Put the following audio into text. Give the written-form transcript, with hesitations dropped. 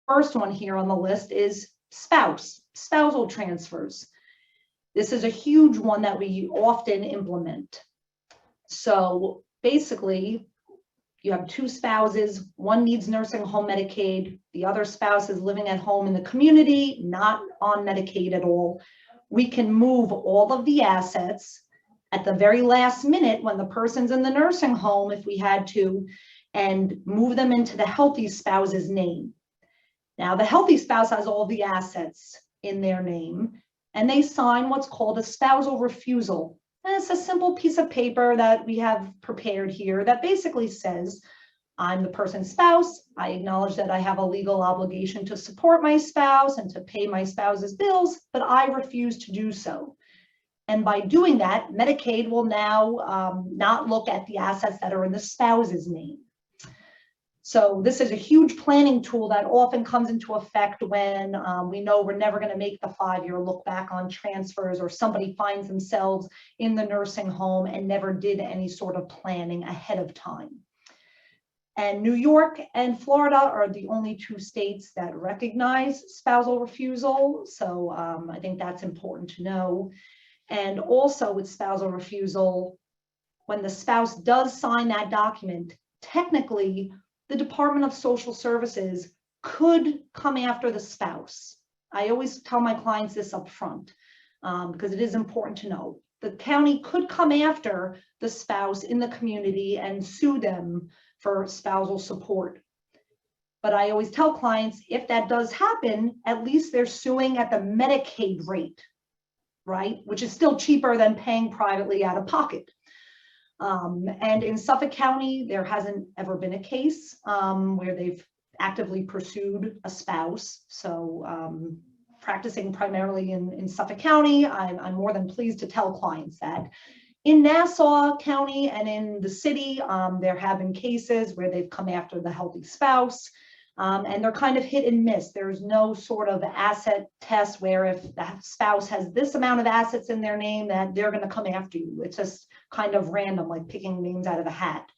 First one here on the list is spousal transfers. This is a huge one that we often implement. So basically, you have two spouses, one needs nursing home Medicaid, the other spouse is living at home in the community, not on Medicaid at all. We can move all of the assets at the very last minute when the person's in the nursing home, if we had to, and move them into the healthy spouse's name. Now, the healthy spouse has all the assets in their name, and they sign what's called a spousal refusal. And it's a simple piece of paper that we have prepared here that basically says, I'm the person's spouse. I acknowledge that I have a legal obligation to support my spouse and to pay my spouse's bills, but I refuse to do so. And by doing that, Medicaid will now not look at the assets that are in the spouse's name. So this is a huge planning tool that often comes into effect when we know we're never going to make the 5-year look back on transfers, or somebody finds themselves in the nursing home and never did any sort of planning ahead of time. And New York and Florida are the only 2 states that recognize spousal refusal. So I think that's important to know. And also with spousal refusal, when the spouse does sign that document, technically, the Department of Social Services could come after the spouse. I always tell my clients this up front because it is important to know. The county could come after the spouse in the community and sue them for spousal support. But I always tell clients, if that does happen, at least they're suing at the Medicaid rate, right? Which is still cheaper than paying privately out of pocket. And in Suffolk County, there hasn't ever been a case where they've actively pursued a spouse. So practicing primarily in Suffolk County, I'm more than pleased to tell clients that. In Nassau County and in the city, there have been cases where they've come after the healthy spouse. And they're kind of hit and miss. There's no sort of asset test where if the spouse has this amount of assets in their name that they're going to come after you. It's just kind of random, like picking names out of a hat.